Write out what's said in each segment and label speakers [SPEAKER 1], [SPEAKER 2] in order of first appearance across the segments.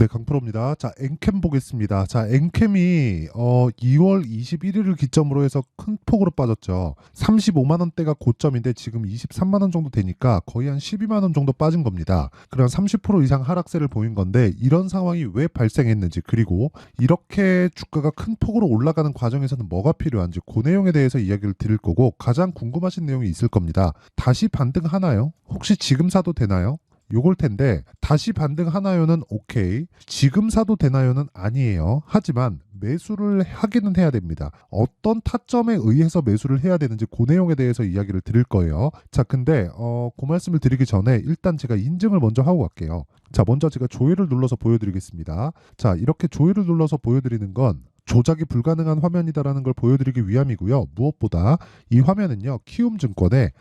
[SPEAKER 1] 네, 강프로입니다. 자, 엔캠 보겠습니다. 자, 엔캠이 2월 21일을 기점으로 해서 큰 폭으로 빠졌죠. 35만 원대가 고점인데 지금 23만 원 정도 되니까 거의 한 12만 원 정도 빠진 겁니다. 그런 30% 이상 하락세를 보인 건데 이런 상황이 왜 발생했는지, 그리고 이렇게 주가가 큰 폭으로 올라가는 과정에서는 뭐가 필요한지, 그 내용에 대해서 이야기를 드릴 거고, 가장 궁금하신 내용이 있을 겁니다. 다시 반등하나요? 혹시 지금 사도 되나요? 요걸 텐데, 다시 반등하나요는 오케이, 지금 사도 되나요는 아니에요. 하지만 매수를 하기는 해야 됩니다. 어떤 타점에 의해서 매수를 해야 되는지 그 내용에 대해서 이야기를 드릴 거예요. 자, 근데 그 말씀을 드리기 전에 일단 제가 인증을 먼저 하고 갈게요. 자, 먼저 제가 조회를 눌러서 보여드리겠습니다. 자, 이렇게 조회를 눌러서 보여드리는 건 조작이 불가능한 화면이다라는 걸 보여드리기 위함이고요. 무엇보다 이 화면은요, 키움증권의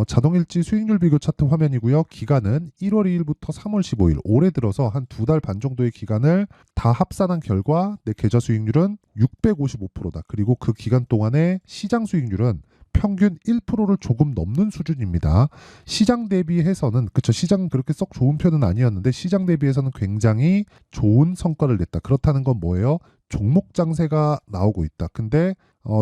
[SPEAKER 1] 자동일지 수익률 비교 차트 화면이고요. 기간은 1월 2일부터 3월 15일, 올해 들어서 한 2달 반 정도의 기간을 다 합산한 결과 내 계좌 수익률은 655%다. 그리고 그 기간 동안의 시장 수익률은 평균 1%를 조금 넘는 수준입니다. 시장 대비해서는, 그쵸, 시장은 그렇게 썩 좋은 편은 아니었는데 시장 대비해서는 굉장히 좋은 성과를 냈다. 그렇다는 건 뭐예요? 종목 장세가 나오고 있다. 근데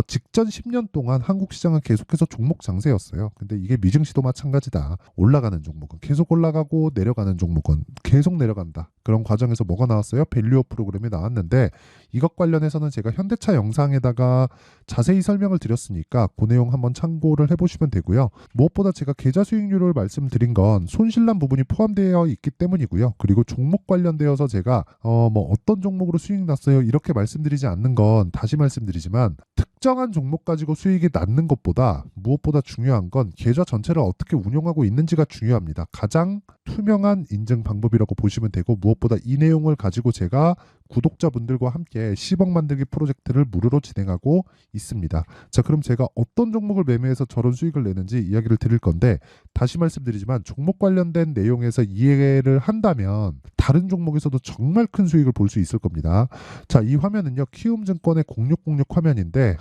[SPEAKER 1] 직전 10년 동안 한국 시장은 계속해서 종목 장세였어요. 근데 이게 미증시도 마찬가지다. 올라가는 종목은 계속 올라가고 내려가는 종목은 계속 내려간다. 그런 과정에서 뭐가 나왔어요? 밸류업 프로그램이 나왔는데, 이것 관련해서는 제가 현대차 영상에다가 자세히 설명을 드렸으니까 그 내용 한번 참고를 해보시면 되고요. 무엇보다 제가 계좌 수익률을 말씀드린 건 손실난 부분이 포함되어 있기 때문이고요. 그리고 종목 관련되어서 제가 뭐 어떤 종목으로 수익 났어요 이렇게 말씀드리지 않는 건, 다시 말씀드리지만, 특정한 종목 가지고 수익이 났는 것보다 무엇보다 중요한 건 계좌 전체를 어떻게 운용하고 있는지가 중요합니다. 가장 투명한 인증 방법이라고 보시면 되고, 무엇보다 이 내용을 가지고 제가 구독자분들과 함께 10억 만들기 프로젝트를 무료로 진행하고 있습니다. 자, 그럼 제가 어떤 종목을 매매해서 저런 수익을 내는지 이야기를 드릴 건데, 다시 말씀드리지만 종목 관련된 내용에서 이해를 한다면 다른 종목에서도 정말 큰 수익을 볼 수 있을 겁니다. 자, 이 화면은요, 키움증권의 0606 화면인데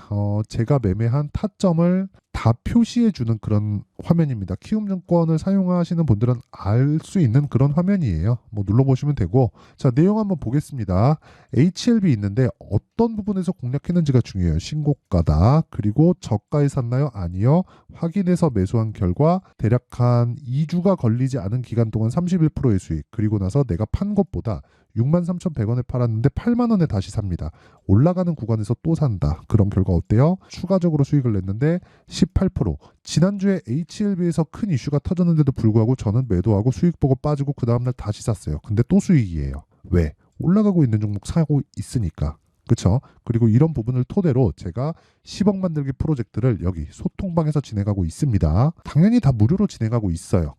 [SPEAKER 1] 제가 매매한 타점을 다 표시해주는 그런 화면입니다. 키움증권을 사용하시는 분들은 알 수 있는 그런 화면이에요. 뭐 눌러보시면 되고, 자, 내용 한번 보겠습니다. HLB 있는데 어떤 부분에서 공략했는지가 중요해요. 신고가다. 그리고 저가에 샀나요? 아니요. 확인해서 매수한 결과 대략 한 2주가 걸리지 않은 기간 동안 31%의 수익. 그리고 나서 내가 판 것보다 63,100원에 팔았는데 8만 원에 다시 삽니다. 올라가는 구간에서 또 산다. 그런 결과 어때요? 추가적으로 수익을 냈는데 18%. 지난주에 HLB에서 큰 이슈가 터졌는데도 불구하고 저는 매도하고 수익 보고 빠지고 그 다음날 다시 샀어요. 근데 또 수익이에요. 왜? 올라가고 있는 종목 사고 있으니까. 그렇죠? 그리고 이런 부분을 토대로 제가 10억 만들기 프로젝트를 여기 소통방에서 진행하고 있습니다. 당연히 다 무료로 진행하고 있어요.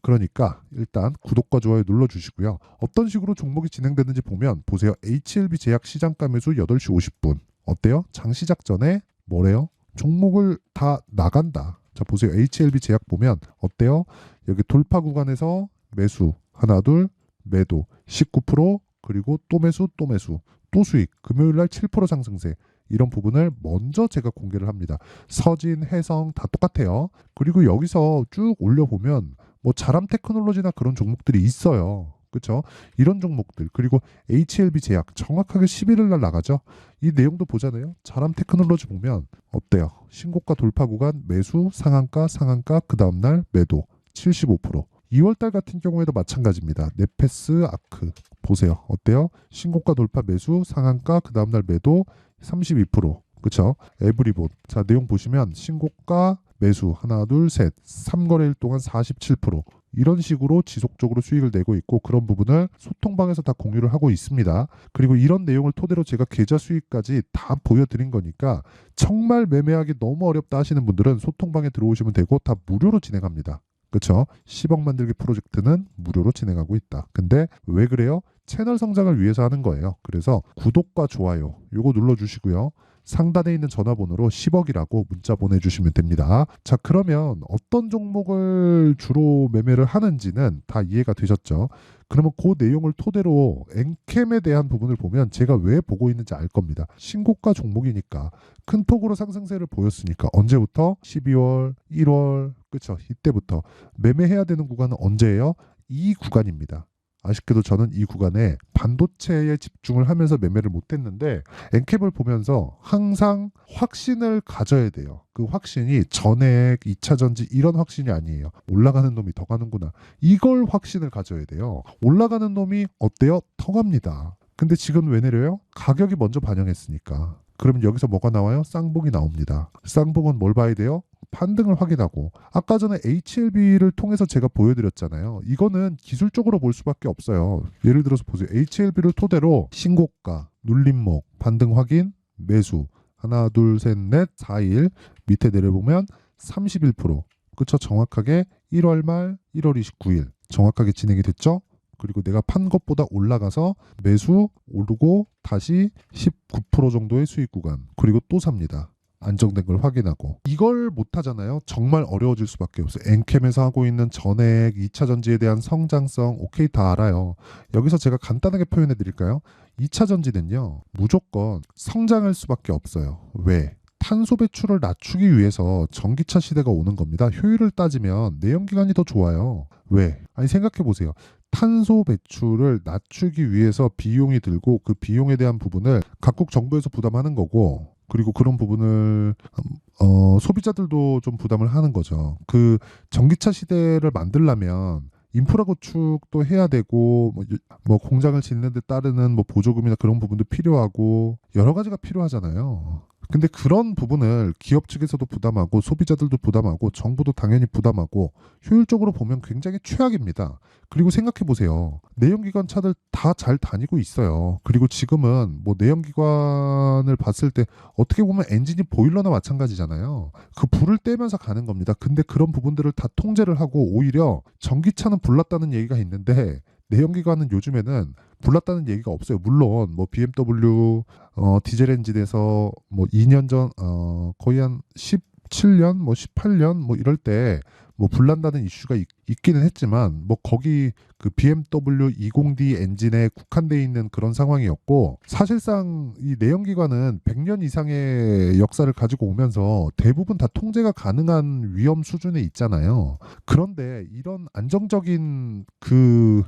[SPEAKER 1] 그러니까 일단 구독과 좋아요 눌러주시고요. 어떤 식으로 종목이 진행되는지 보면 보세요. HLB 제약 시장가 매수 8시 50분. 어때요? 장시작 전에 뭐래요? 종목을 다 나간다. 자, 보세요. HLB 제약 보면 어때요? 여기 돌파 구간에서 매수 하나 둘, 매도 19%, 그리고 또 매수 또 매수 또 수익, 금요일날 7% 상승세. 이런 부분을 먼저 제가 공개를 합니다. 서진, 해성 다 똑같아요. 그리고 여기서 쭉 올려보면 뭐 자람 테크놀로지나 그런 종목들이 있어요. 그렇죠? 이런 종목들, 그리고 HLB 제약 정확하게 11일 날 나가죠. 이 내용도 보잖아요. 자람 테크놀로지 보면 어때요? 신고가 돌파 구간 매수, 상한가 그 다음날 매도 75%. 2월달 같은 경우에도 마찬가지입니다. 네페스, 아크 보세요. 어때요? 신고가 돌파 매수, 상한가 그 다음날 매도 32%. 그쵸? 에브리본. 자, 내용 보시면 신고가 매수 하나 둘 셋 3거래일 동안 47%. 이런 식으로 지속적으로 수익을 내고 있고, 그런 부분을 소통방에서 다 공유를 하고 있습니다. 그리고 이런 내용을 토대로 제가 계좌 수익까지 다 보여드린 거니까 정말 매매하기 너무 어렵다 하시는 분들은 소통방에 들어오시면 되고, 다 무료로 진행합니다. 그렇죠? 10억 만들기 프로젝트는 무료로 진행하고 있다. 근데 왜 그래요? 채널 성장을 위해서 하는 거예요. 그래서 구독과 좋아요 요거 눌러주시고요. 상단에 있는 전화번호로 10억이라고 문자 보내주시면 됩니다. 자, 그러면 어떤 종목을 주로 매매를 하는지는 다 이해가 되셨죠? 그러면 그 내용을 토대로 엔캠에 대한 부분을 보면 제가 왜 보고 있는지 알 겁니다. 신고가 종목이니까, 큰 폭으로 상승세를 보였으니까. 언제부터? 12월, 1월, 그쵸? 이때부터 매매해야 되는 구간은 언제예요? 이 구간입니다. 아쉽게도 저는 이 구간에 반도체에 집중을 하면서 매매를 못했는데 엔캡을 보면서 항상 확신을 가져야 돼요. 그 확신이 전액, 2차 전지 이런 확신이 아니에요. 올라가는 놈이 더 가는구나. 이걸 확신을 가져야 돼요. 올라가는 놈이 어때요? 더 갑니다. 근데 지금 왜 내려요? 가격이 먼저 반영했으니까. 그러면 여기서 뭐가 나와요? 쌍봉이 나옵니다. 쌍봉은 뭘 봐야 돼요? 반등을 확인하고 아까 전에 HLB를 통해서 제가 보여드렸잖아요. 이거는 기술적으로 볼 수밖에 없어요. 예를 들어서 보세요. HLB를 토대로 신고가, 눌림목, 반등 확인, 매수 하나 둘 셋 넷 4일 밑에 내려보면 31% 그쵸? 정확하게 1월 말 1월 29일 정확하게 진행이 됐죠? 그리고 내가 판 것보다 올라가서 매수 오르고 다시 19% 정도의 수익 구간 그리고 또 삽니다. 안정된 걸 확인하고 이걸 못하잖아요. 정말 어려워질 수밖에 없어요. 엔캠에서 하고 있는 전액 2차 전지에 대한 성장성 오케이 다 알아요. 여기서 제가 간단하게 표현해 드릴까요? 2차 전지는요 무조건 성장할 수밖에 없어요. 왜? 탄소 배출을 낮추기 위해서 전기차 시대가 오는 겁니다. 효율을 따지면 내연기관이 더 좋아요. 왜? 아니 생각해 보세요. 탄소 배출을 낮추기 위해서 비용이 들고 그 비용에 대한 부분을 각국 정부에서 부담하는 거고 그리고 그런 부분을 소비자들도 좀 부담을 하는 거죠. 그 전기차 시대를 만들려면 인프라 구축도 해야 되고 뭐 공장을 짓는 데 따르는 뭐 보조금이나 그런 부분도 필요하고 여러 가지가 필요하잖아요. 근데 그런 부분을 기업 측에서도 부담하고 소비자들도 부담하고 정부도 당연히 부담하고 효율적으로 보면 굉장히 최악입니다. 그리고 생각해 보세요. 내연기관 차들 다 잘 다니고 있어요. 그리고 지금은 뭐 내연기관을 봤을 때 어떻게 보면 엔진이 보일러나 마찬가지잖아요. 그 불을 떼면서 가는 겁니다. 근데 그런 부분들을 다 통제를 하고 오히려 전기차는 불났다는 얘기가 있는데 내연기관은 요즘에는 불났다는 얘기가 없어요. 물론 뭐 BMW 디젤 엔진에서 뭐 2년 전 거의 한 17년 뭐 18년 뭐 이럴 때 뭐 불난다는 이슈가 있기는 했지만 뭐 거기 그 BMW 20D 엔진에 국한돼 있는 그런 상황이었고 사실상 이 내연기관은 100년 이상의 역사를 가지고 오면서 대부분 다 통제가 가능한 위험 수준에 있잖아요. 그런데 이런 안정적인 그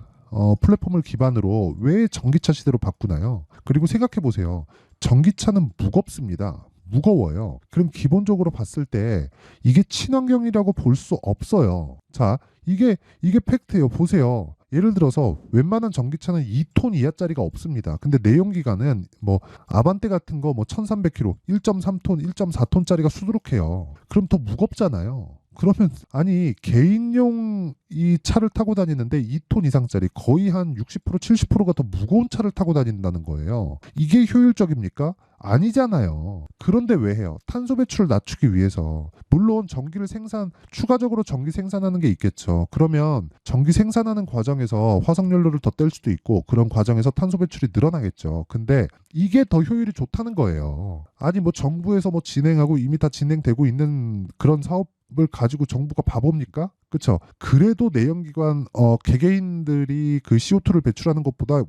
[SPEAKER 1] 플랫폼을 기반으로 왜 전기차 시대로 바꾸나요? 그리고 생각해 보세요. 전기차는 무겁습니다. 무거워요. 그럼 기본적으로 봤을 때 이게 친환경이라고 볼 수 없어요. 자, 이게 팩트예요. 보세요. 예를 들어서 웬만한 전기차는 2톤 이하짜리가 없습니다. 근데 내연기관은 뭐 아반떼 같은 거 뭐 1300km, 1.3톤, 1.4톤짜리가 수두룩해요. 그럼 더 무겁잖아요. 그러면 아니 개인용 이 차를 타고 다니는데 2톤 이상짜리 거의 한 60% 70%가 더 무거운 차를 타고 다닌다는 거예요. 이게 효율적입니까? 아니잖아요. 그런데 왜 해요? 탄소 배출을 낮추기 위해서. 물론 추가적으로 전기 생산하는 게 있겠죠. 그러면 전기 생산하는 과정에서 화석연료를 더 뗄 수도 있고 그런 과정에서 탄소 배출이 늘어나겠죠. 근데 이게 더 효율이 좋다는 거예요. 아니 뭐 정부에서 뭐 진행하고 이미 다 진행되고 있는 그런 사업을 가지고 정부가 바보입니까? 그렇죠. 그래도 내연기관 개개인들이 그 CO2를 배출하는 것보다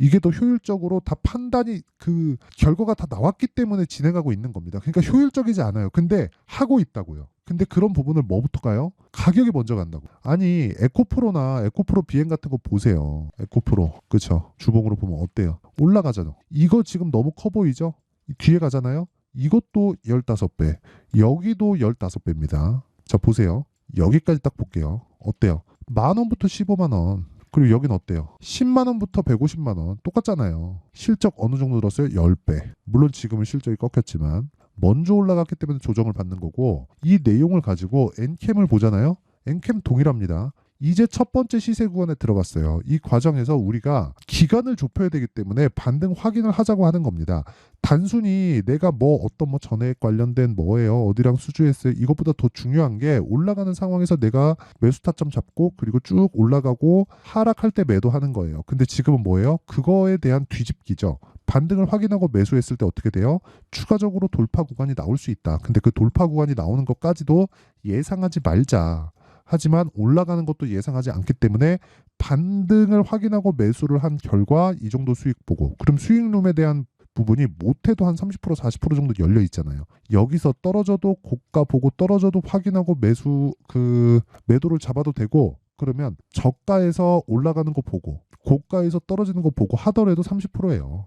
[SPEAKER 1] 이게 더 효율적으로 다 판단이 그 결과가 다 나왔기 때문에 진행하고 있는 겁니다. 그러니까 효율적이지 않아요. 근데 하고 있다고요. 근데 그런 부분을 뭐부터 가요? 가격이 먼저 간다고. 아니 에코프로 비행 같은 거 보세요. 에코프로 그렇죠. 주봉으로 보면 어때요? 올라가잖아. 이거 지금 너무 커 보이죠? 뒤에 가잖아요. 이것도 15배. 여기도 15배입니다. 자 보세요. 여기까지 딱 볼게요. 어때요? 10,000원부터 15만원. 그리고 여긴 어때요? 10만원부터 150만원. 똑같잖아요. 실적 어느 정도 늘었어요? 10배. 물론 지금은 실적이 꺾였지만 먼저 올라갔기 때문에 조정을 받는 거고 이 내용을 가지고 엔캠을 보잖아요. 엔캠 동일합니다. 이제 첫 번째 시세 구간에 들어갔어요. 이 과정에서 우리가 기간을 좁혀야 되기 때문에 반등 확인을 하자고 하는 겁니다. 단순히 내가 뭐 어떤 뭐 전액 관련된 뭐예요 어디랑 수주했어요 이것보다 더 중요한 게 올라가는 상황에서 내가 매수 타점 잡고 그리고 쭉 올라가고 하락할 때 매도하는 거예요. 근데 지금은 뭐예요? 그거에 대한 뒤집기죠. 반등을 확인하고 매수했을 때 어떻게 돼요? 추가적으로 돌파 구간이 나올 수 있다. 근데 그 돌파 구간이 나오는 것까지도 예상하지 말자. 하지만 올라가는 것도 예상하지 않기 때문에 반등을 확인하고 매수를 한 결과 이 정도 수익 보고 그럼 수익룸에 대한 부분이 못해도 한 30% 40% 정도 열려 있잖아요. 여기서 떨어져도 고가 보고 떨어져도 확인하고 매도를 잡아도 되고 그러면 저가에서 올라가는 거 보고 고가에서 떨어지는 거 보고 하더라도 30%예요.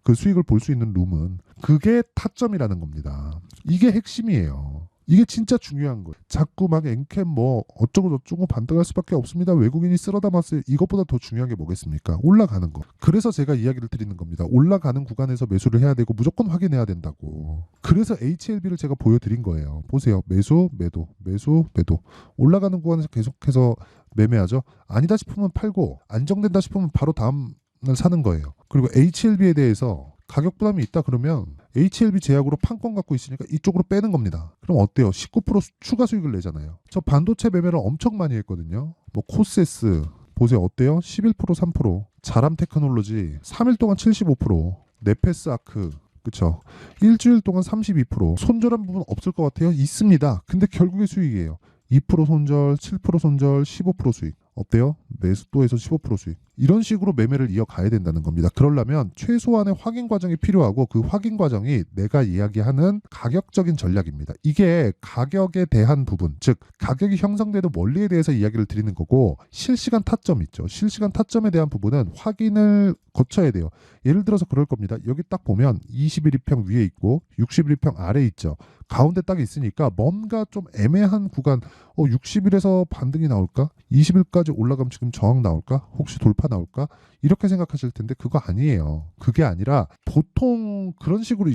[SPEAKER 1] 그 수익을 볼 수 있는 룸은. 그게 타점이라는 겁니다. 이게 핵심이에요. 이게 진짜 중요한 거예요. 자꾸 막 엔캠 뭐 어쩌고 저쩌고 반등할 수밖에 없습니다. 외국인이 쓸어 담았어요. 이것보다 더 중요한 게 뭐겠습니까? 올라가는 거. 그래서 제가 이야기를 드리는 겁니다. 올라가는 구간에서 매수를 해야 되고 무조건 확인해야 된다고. 그래서 HLB를 제가 보여드린 거예요. 보세요. 매수, 매도, 매수, 매도. 올라가는 구간에서 계속해서 매매하죠. 아니다 싶으면 팔고 안정된다 싶으면 바로 다음 날 사는 거예요. 그리고 HLB에 대해서 가격 부담이 있다 그러면 HLB 제약으로 판권 갖고 있으니까 이쪽으로 빼는 겁니다. 그럼 어때요? 19% 추가 수익을 내잖아요. 저 반도체 매매를 엄청 많이 했거든요. 뭐 코세스 보세요. 어때요? 11% 3%. 자람 테크놀로지 3일 동안 75%. 네페스 아크 그쵸? 일주일 동안 32%. 손절한 부분 없을 것 같아요? 있습니다. 근데 결국에 수익이에요. 2% 손절, 7% 손절, 15% 수익. 어때요? 매수도에서 15% 수익. 이런 식으로 매매를 이어가야 된다는 겁니다. 그러려면 최소한의 확인 과정이 필요하고 그 확인 과정이 내가 이야기하는 가격적인 전략입니다. 이게 가격에 대한 부분, 즉 가격이 형성되는 원리에 대해서 이야기를 드리는 거고 실시간 타점 있죠. 실시간 타점에 대한 부분은 확인을 거쳐야 돼요. 예를 들어서 그럴 겁니다. 여기 딱 보면 21일평 위에 있고 61일평 아래에 있죠. 가운데 딱 있으니까 뭔가 좀 애매한 구간 60일에서 반등이 나올까? 20일까지 올라가면 지금 저항 나올까? 혹시 돌파 나올까? 이렇게 생각하실 텐데 그거 아니에요. 그게 아니라 보통 그런 식으로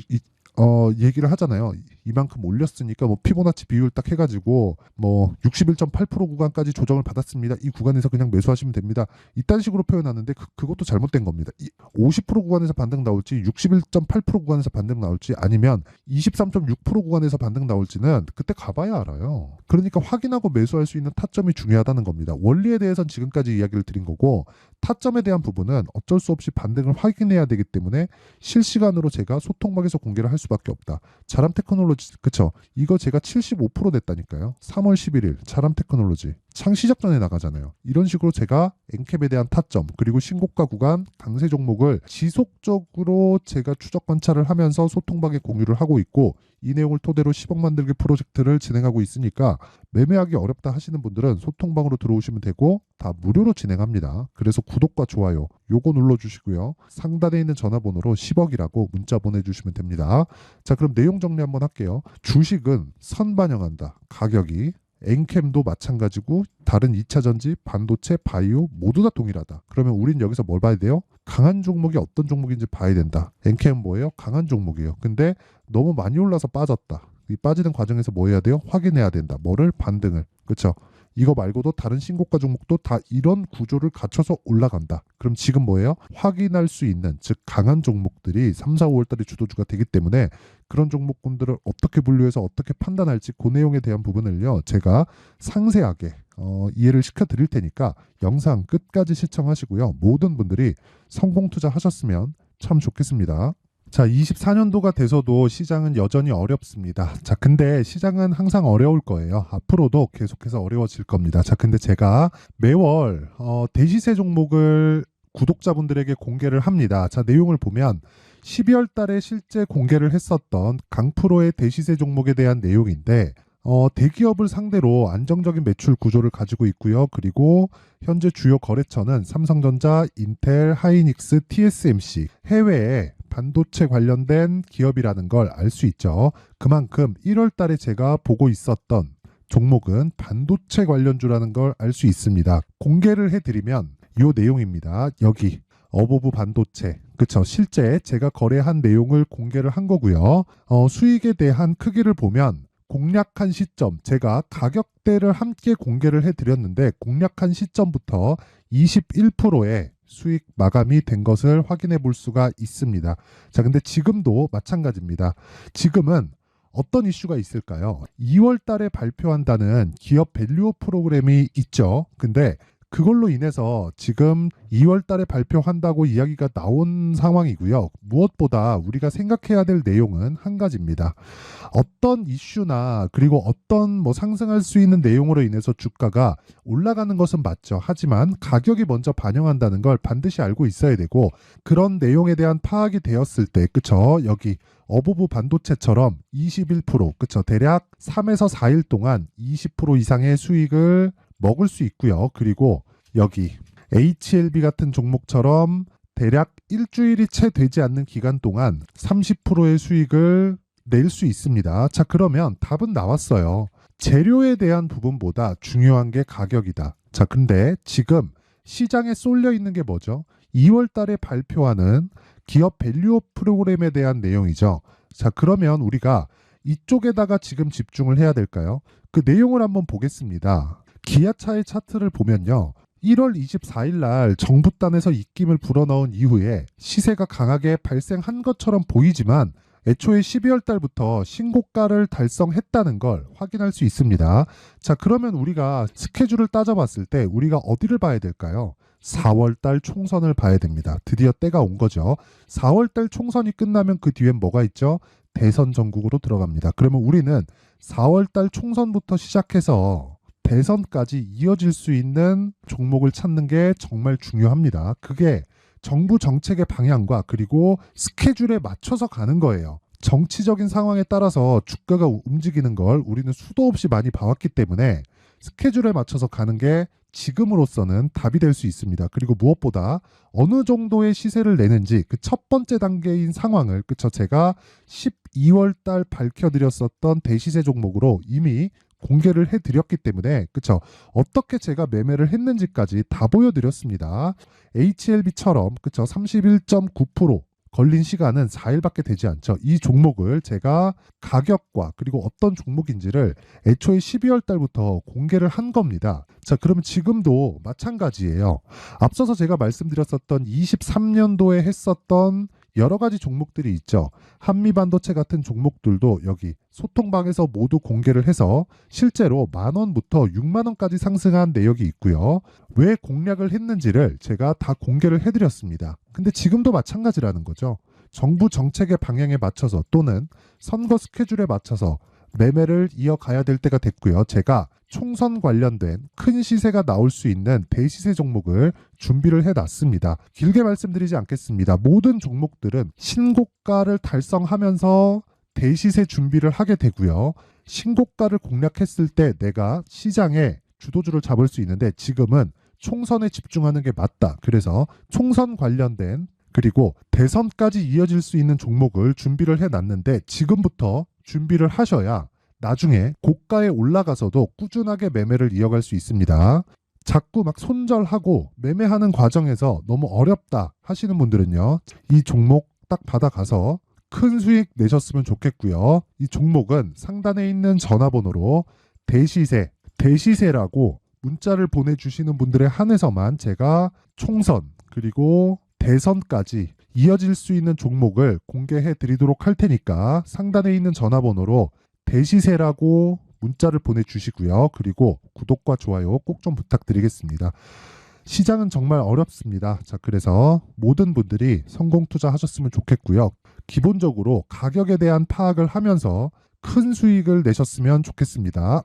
[SPEAKER 1] 얘기를 하잖아요. 이만큼 올렸으니까 뭐 피보나치 비율 딱 해가지고 뭐 61.8% 구간까지 조정을 받았습니다. 이 구간에서 그냥 매수하시면 됩니다. 이딴 식으로 표현하는데 그것도 잘못된 겁니다. 50% 구간에서 반등 나올지 61.8% 구간에서 반등 나올지 아니면 23.6% 구간에서 반등 나올지는 그때 가봐야 알아요. 그러니까 확인하고 매수할 수 있는 타점이 중요하다는 겁니다. 원리에 대해서는 지금까지 이야기를 드린 거고 타점에 대한 부분은 어쩔 수 없이 반등을 확인해야 되기 때문에 실시간으로 제가 소통방에서 공개를 할 수밖에 없다. 자람 테크놀로지 그쵸? 이거 제가 75% 냈다니까요. 3월 11일 자람 테크놀로지 창 시작 전에 나가잖아요. 이런 식으로 제가 엔캡에 대한 타점 그리고 신고가 구간 강세 종목을 지속적으로 제가 추적 관찰을 하면서 소통방에 공유를 하고 있고 이 내용을 토대로 10억 만들기 프로젝트를 진행하고 있으니까 매매하기 어렵다 하시는 분들은 소통방으로 들어오시면 되고 다 무료로 진행합니다. 그래서 구독과 좋아요 요거 눌러주시고요. 상단에 있는 전화번호로 10억이라고 문자 보내주시면 됩니다. 자 그럼 내용 정리 한번 할게요. 주식은 선반영한다. 가격이 엔캠도 마찬가지고 다른 2차전지, 반도체, 바이오 모두 다 동일하다. 그러면 우린 여기서 뭘 봐야 돼요? 강한 종목이 어떤 종목인지 봐야 된다. 엔캠은 뭐예요? 강한 종목이에요. 근데 너무 많이 올라서 빠졌다. 이 빠지는 과정에서 뭐 해야 돼요? 확인해야 된다. 뭐를? 반등을. 그렇죠? 이거 말고도 다른 신고가 종목도 다 이런 구조를 갖춰서 올라간다. 그럼 지금 뭐예요? 확인할 수 있는 즉 강한 종목들이 3, 4, 5월달에 주도주가 되기 때문에 그런 종목군들을 어떻게 분류해서 어떻게 판단할지 그 내용에 대한 부분을요. 제가 상세하게 이해를 시켜드릴 테니까 영상 끝까지 시청하시고요. 모든 분들이 성공 투자하셨으면 참 좋겠습니다. 자, 24년도가 돼서도 시장은 여전히 어렵습니다. 자, 근데 시장은 항상 어려울 거예요. 앞으로도 계속해서 어려워질 겁니다. 자, 근데 제가 매월 대시세 종목을 구독자분들에게 공개를 합니다. 자, 내용을 보면 12월 달에 실제 공개를 했었던 강프로의 대시세 종목에 대한 내용인데 대기업을 상대로 안정적인 매출 구조를 가지고 있고요. 그리고 현재 주요 거래처는 삼성전자, 인텔, 하이닉스, TSMC, 해외에 반도체 관련된 기업이라는 걸 알 수 있죠. 그만큼 1월 달에 제가 보고 있었던 종목은 반도체 관련주라는 걸 알 수 있습니다. 공개를 해드리면 이 내용입니다. 여기 어보브 반도체 그쵸 실제 제가 거래한 내용을 공개를 한 거고요. 수익에 대한 크기를 보면 공략한 시점 제가 가격대를 함께 공개를 해드렸는데 공략한 시점부터 21%의 수익 마감이 된 것을 확인해 볼 수가 있습니다. 자, 근데 지금도 마찬가지입니다. 지금은 어떤 이슈가 있을까요? 2월 달에 발표한다는 기업 밸류업 프로그램이 있죠. 근데 그걸로 인해서 지금 2월 달에 발표한다고 이야기가 나온 상황이고요. 무엇보다 우리가 생각해야 될 내용은 한 가지입니다. 어떤 이슈나 그리고 어떤 뭐 상승할 수 있는 내용으로 인해서 주가가 올라가는 것은 맞죠. 하지만 가격이 먼저 반영한다는 걸 반드시 알고 있어야 되고 그런 내용에 대한 파악이 되었을 때 그쵸? 여기 어보브 반도체처럼 21% 그쵸? 대략 3에서 4일 동안 20% 이상의 수익을 먹을 수 있고요. 그리고 여기 HLB 같은 종목처럼 대략 일주일이 채 되지 않는 기간 동안 30%의 수익을 낼 수 있습니다. 자, 그러면 답은 나왔어요. 재료에 대한 부분보다 중요한 게 가격이다. 자, 근데 지금 시장에 쏠려 있는 게 뭐죠? 2월 달에 발표하는 기업 밸류업 프로그램에 대한 내용이죠. 자, 그러면 우리가 이쪽에다가 지금 집중을 해야 될까요? 그 내용을 한번 보겠습니다. 기아차의 차트를 보면요. 1월 24일 날 정부단에서 입김을 불어넣은 이후에 시세가 강하게 발생한 것처럼 보이지만 애초에 12월 달부터 신고가를 달성했다는 걸 확인할 수 있습니다. 자, 그러면 우리가 스케줄을 따져봤을 때 우리가 어디를 봐야 될까요? 4월 달 총선을 봐야 됩니다. 드디어 때가 온 거죠. 4월 달 총선이 끝나면 그 뒤엔 뭐가 있죠? 대선 전국으로 들어갑니다. 그러면 우리는 4월 달 총선부터 시작해서 대선까지 이어질 수 있는 종목을 찾는 게 정말 중요합니다. 그게 정부 정책의 방향과 그리고 스케줄에 맞춰서 가는 거예요. 정치적인 상황에 따라서 주가가 움직이는 걸 우리는 수도 없이 많이 봐왔기 때문에 스케줄에 맞춰서 가는 게 지금으로서는 답이 될 수 있습니다. 그리고 무엇보다 어느 정도의 시세를 내는지 그 첫 번째 단계인 상황을 그쵸 제가 12월 달 밝혀드렸었던 대시세 종목으로 이미 공개를 해드렸기 때문에 그쵸 어떻게 제가 매매를 했는지까지 다 보여드렸습니다. HLB처럼 그쵸 31.9% 걸린 시간은 4일밖에 되지 않죠. 이 종목을 제가 가격과 그리고 어떤 종목인지를 애초에 12월 달부터 공개를 한 겁니다. 자, 그러면 지금도 마찬가지예요. 앞서서 제가 말씀드렸었던 23년도에 했었던 여러 가지 종목들이 있죠. 한미반도체 같은 종목들도 여기 소통방에서 모두 공개를 해서 실제로 10,000원부터 60,000원까지 상승한 내역이 있고요. 왜 공략을 했는지를 제가 다 공개를 해드렸습니다. 근데 지금도 마찬가지라는 거죠. 정부 정책의 방향에 맞춰서 또는 선거 스케줄에 맞춰서 매매를 이어가야 될 때가 됐고요. 제가 총선 관련된 큰 시세가 나올 수 있는 대시세 종목을 준비를 해놨습니다. 길게 말씀드리지 않겠습니다. 모든 종목들은 신고가를 달성하면서 대시세 준비를 하게 되고요. 신고가를 공략했을 때 내가 시장에 주도주를 잡을 수 있는데 지금은 총선에 집중하는 게 맞다. 그래서 총선 관련된 그리고 대선까지 이어질 수 있는 종목을 준비를 해놨는데 지금부터 준비를 하셔야 나중에 고가에 올라가서도 꾸준하게 매매를 이어갈 수 있습니다. 자꾸 막 손절하고 매매하는 과정에서 너무 어렵다 하시는 분들은요. 이 종목 딱 받아가서 큰 수익 내셨으면 좋겠고요. 이 종목은 상단에 있는 전화번호로 대시세라고 문자를 보내주시는 분들에 한해서만 제가 총선 그리고 대선까지 이어질 수 있는 종목을 공개해 드리도록 할 테니까 상단에 있는 전화번호로 대시세라고 문자를 보내주시고요. 그리고 구독과 좋아요 꼭 좀 부탁드리겠습니다. 시장은 정말 어렵습니다. 자, 그래서 모든 분들이 성공 투자하셨으면 좋겠고요. 기본적으로 가격에 대한 파악을 하면서 큰 수익을 내셨으면 좋겠습니다.